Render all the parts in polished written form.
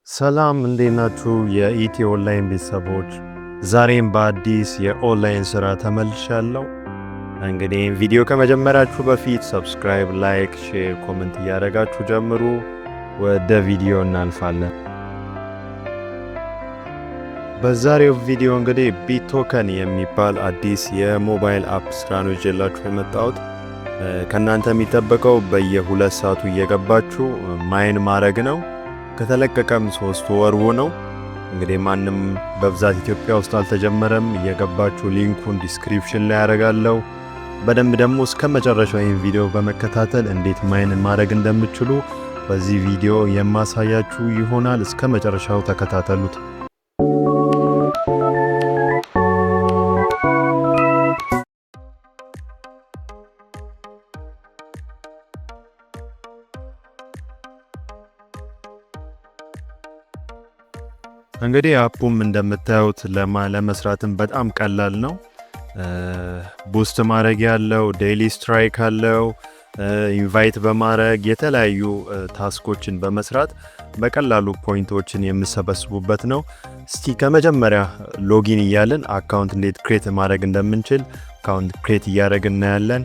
ሰላም እንዴት ናችሁ? የኢትዮ ኦንላይን ቤተሰቦች ዛሬም በአዲስ የኦንላይን ስራ ተመልሻለሁ። እንግዲህ ቪዲዮ ከመጀመራችሁ በፊት ሰብስክራይብ፣ ላይክ፣ ሼር፣ ኮሜንት እያደረጋችሁ ጀምሩ። ወደ ቪዲዮ እናልፋለን። በዛሬው ቪዲዮ እንግዲህ ቢቶከን የሚባል አዲስ የሞባይል አፕ ስራ ነው ይዤላችሁ የመጣሁት። ከእናንተ የሚጠበቀው በየ2 ሰዓቱ እየገባችሁ ማይን ማድረግ ነው። ከተለቀቀም 3 ወር ነው። እንግዲህ ማንም በብዛት ኢትዮጵያ ውስጥ አልተጀመረም። እየገባችሁ ሊንኩን ዲስክሪፕሽን ላይ ያደርጋለሁ። በደንብ ደግሞ እስከ መጨረሻው ይህን ቪዲዮ በመከታተል እንዴት ማይን ማድረግ እንደምትችሉ በዚህ ቪዲዮ የማሳያችሁ ይሆናል። እስከ መጨረሻው ተከታተሉት። እንግዲህ አፑም እንደምታዩት ለመስራትም በጣም ቀላል ነው። ቡስት ማድረግ ያለው ዴይሊ ስትራይክ አለው። ኢንቫይት በማድረግ የተለያዩ ታስኮችን በመስራት በቀላሉ ፖይንቶችን የምሰበስቡበት ነው። እስቲ ከመጀመሪያ ሎጊን እያለን አካውንት እንዴት ክሬት ማድረግ እንደምንችል አካውንት ክሬት እያደረግን እናያለን።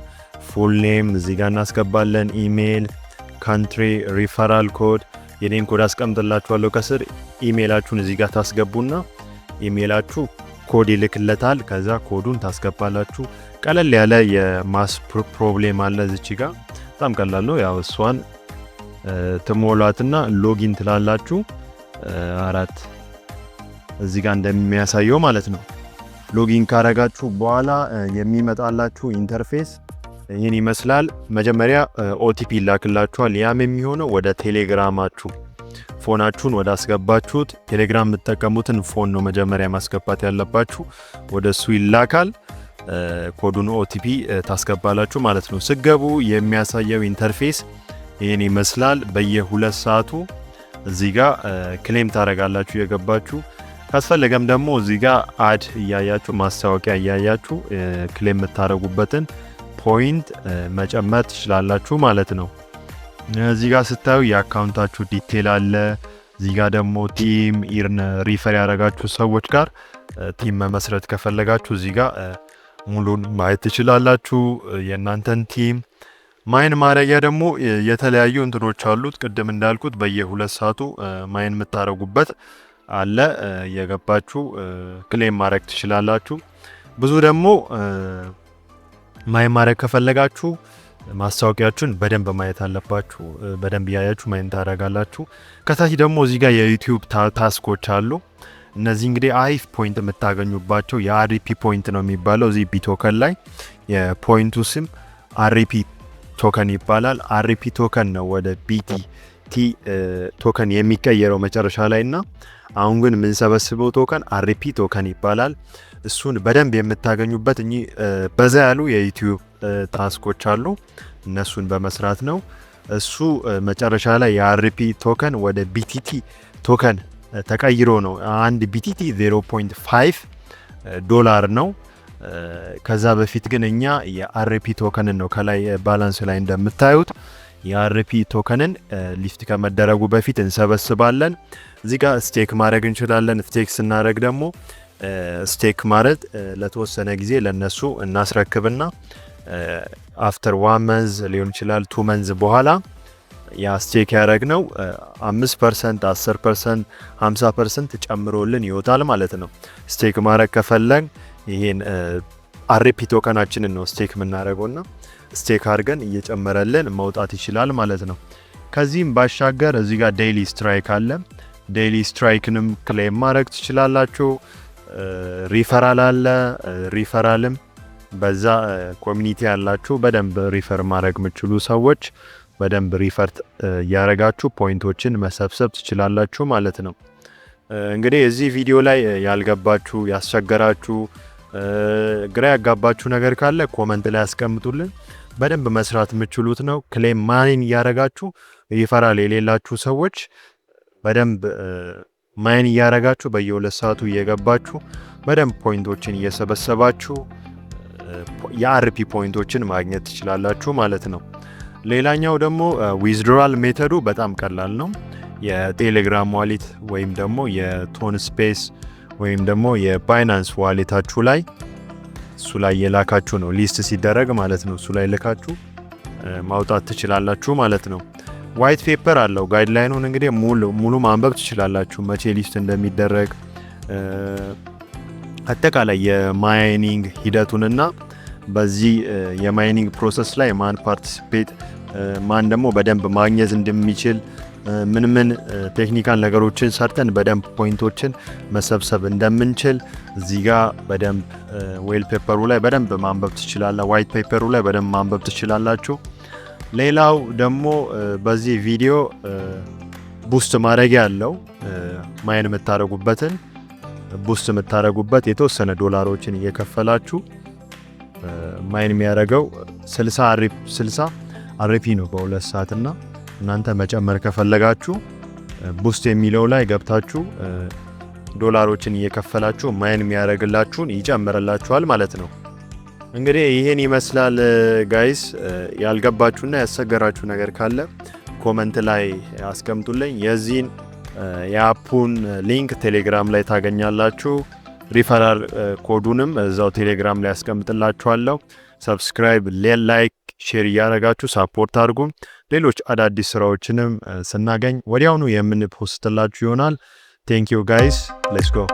ፉል ኔም እዚህ ጋር እናስገባለን። ኢሜይል፣ ካንትሪ፣ ሪፈራል ኮድ የኔን ኮድ አስቀምጥላችኋለሁ ከስር። ኢሜይላችሁን እዚህ ጋር ታስገቡና ኢሜይላችሁ ኮድ ይልክለታል። ከዛ ኮዱን ታስገባላችሁ። ቀለል ያለ የማስ ፕሮብሌም አለ እዚች ጋር በጣም ቀላል ነው። ያው እሷን ትሞላትና ሎጊን ትላላችሁ። 4 እዚህ ጋር እንደሚያሳየው ማለት ነው። ሎጊን ካረጋችሁ በኋላ የሚመጣላችሁ ኢንተርፌስ ይህን ይመስላል። መጀመሪያ ኦቲፒ ይላክላችኋል። ያም የሚሆነው ወደ ቴሌግራማችሁ ፎናችሁን ወደ አስገባችሁት ቴሌግራም የምትጠቀሙትን ፎን ነው መጀመሪያ ማስገባት ያለባችሁ። ወደ እሱ ይላካል። ኮዱን ኦቲፒ ታስገባላችሁ ማለት ነው። ስገቡ የሚያሳየው ኢንተርፌስ ይህን ይመስላል። በየ2 ሰዓቱ እዚህ ጋር ክሌም ታደርጋላችሁ የገባችሁ። ካስፈለገም ደግሞ እዚህ ጋር አድ እያያችሁ ማስታወቂያ እያያችሁ ክሌም የምታደርጉበትን ፖይንት መጨመር ትችላላችሁ ማለት ነው። እዚህ ጋር ስታዩ የአካውንታችሁ ዲቴል አለ። እዚህ ጋር ደግሞ ቲም ኢርን ሪፈር ያደረጋችሁ ሰዎች ጋር ቲም መመስረት ከፈለጋችሁ እዚህ ጋር ሙሉን ማየት ትችላላችሁ። የእናንተን ቲም ማይን ማድረጊያ ደግሞ የተለያዩ እንትኖች አሉት። ቅድም እንዳልኩት በየ2 ሰዓቱ ማይን የምታደርጉበት አለ። የገባችሁ ክሌም ማድረግ ትችላላችሁ። ብዙ ደግሞ ማይን ማድረግ ከፈለጋችሁ ማስታወቂያችሁን በደንብ ማየት አለባችሁ። በደንብ ያያችሁ ማይን ታደርጋላችሁ። ከታች ደግሞ እዚህ ጋር የዩቲዩብ ታስኮች አሉ። እነዚህ እንግዲህ አሪፍ ፖይንት የምታገኙባቸው የአርፒ ፖይንት ነው የሚባለው። እዚህ ቢቶከን ላይ የፖይንቱ ስም አርፒ ቶከን ይባላል። አርፒ ቶከን ነው ወደ ቢቲቲ ቶከን የሚቀየረው መጨረሻ ላይ እና አሁን ግን የምንሰበስበው ቶከን አርፒ ቶከን ይባላል። እሱን በደንብ የምታገኙበት እኚህ በዛ ያሉ የዩቲዩብ ታስኮች አሉ። እነሱን በመስራት ነው። እሱ መጨረሻ ላይ የአርፒ ቶከን ወደ ቢቲቲ ቶከን ተቀይሮ ነው። አንድ ቢቲቲ 0.5 ዶላር ነው። ከዛ በፊት ግን እኛ የአርፒ ቶከንን ነው ከላይ ባላንስ ላይ እንደምታዩት የአርፒ ቶከንን ሊፍት ከመደረጉ በፊት እንሰበስባለን። እዚህ ጋር ስቴክ ማድረግ እንችላለን። ስቴክ ስናደርግ ደግሞ ስቴክ ማለት ለተወሰነ ጊዜ ለነሱ እናስረክብና አፍተር 1 መንዝ ሊሆን ይችላል 2 መንዝ በኋላ ያ ስቴክ ያደረግነው 5%፣ 10%፣ 50% ጨምሮልን ይወጣል ማለት ነው። ስቴክ ማድረግ ከፈለግ ይሄን አርፒ ቶከናችንን ነው ስቴክ የምናደርገውና ስቴክ አድርገን እየጨመረልን መውጣት ይችላል ማለት ነው። ከዚህም ባሻገር እዚህ ጋር ዴይሊ ስትራይክ አለ። ዴይሊ ስትራይክንም ክሌም ማድረግ ትችላላችሁ። ሪፈራል አለ። ሪፈራልም በዛ ኮሚኒቲ ያላችሁ በደንብ ሪፈር ማድረግ የምትችሉ ሰዎች በደንብ ሪፈር ያረጋችሁ ፖይንቶችን መሰብሰብ ትችላላችሁ ማለት ነው። እንግዲህ እዚህ ቪዲዮ ላይ ያልገባችሁ ያስቸገራችሁ ግራ ያጋባችሁ ነገር ካለ ኮመንት ላይ አስቀምጡልን። በደንብ መስራት የምትችሉት ነው። ክሌም ማይን እያረጋችሁ ሪፈራል የሌላችሁ ሰዎች በደንብ ማይን እያረጋችሁ በየ2 ሰዓቱ እየገባችሁ በደንብ ፖይንቶችን እየሰበሰባችሁ የአርፒ ፖይንቶችን ማግኘት ትችላላችሁ ማለት ነው። ሌላኛው ደግሞ ዊዝድሮዋል ሜተዱ በጣም ቀላል ነው። የቴሌግራም ዋሌት ወይም ደግሞ የቶን ስፔስ ወይም ደግሞ የባይናንስ ዋሌታችሁ ላይ እሱ ላይ የላካችሁ ነው ሊስት ሲደረግ ማለት ነው። እሱ ላይ ልካችሁ ማውጣት ትችላላችሁ ማለት ነው። ዋይት ፔፐር አለው ጋይድላይኑን እንግዲህ ሙሉ ማንበብ ትችላላችሁ፣ መቼ ሊስት እንደሚደረግ አጠቃላይ የማይኒንግ ሂደቱንና በዚህ የማይኒንግ ፕሮሰስ ላይ ማን ፓርቲሲፔት ማን ደግሞ በደንብ ማግኘት እንደሚችል ምን ቴክኒካል ነገሮችን ሰርተን በደንብ ፖይንቶችን መሰብሰብ እንደምንችል እዚህ ጋር በደንብ ዌል ፔፐሩ ላይ በደንብ ማንበብ ትችላላችሁ። ዋይት ፔፐሩ ላይ በደንብ ማንበብ ትችላላችሁ። ሌላው ደግሞ በዚህ ቪዲዮ ቡስት ማድረጊያ ያለው ማይን የምታረጉበትን ቡስት የምታረጉበት የተወሰነ ዶላሮችን እየከፈላችሁ ማይን የሚያደርገው 60 አርፒ ነው በ2 ሰዓት እና እናንተ መጨመር ከፈለጋችሁ ቡስት የሚለው ላይ ገብታችሁ ዶላሮችን እየከፈላችሁ ማይን የሚያደርግላችሁን ይጨምርላችኋል ማለት ነው። እንግዲህ ይሄን ይመስላል ጋይስ። ያልገባችሁና ያስቸገራችሁ ነገር ካለ ኮመንት ላይ አስቀምጡልኝ። የዚህን የአፑን ሊንክ ቴሌግራም ላይ ታገኛላችሁ። ሪፈራል ኮዱንም እዛው ቴሌግራም ላይ አስቀምጥላችኋለሁ። ሰብስክራይብ፣ ላይክ፣ ሼር እያደረጋችሁ ሳፖርት አድርጉ። ሌሎች አዳዲስ ስራዎችንም ስናገኝ ወዲያውኑ የምንፖስትላችሁ ይሆናል። ቴንክ ዩ ጋይስ፣ ሌትስ ጎ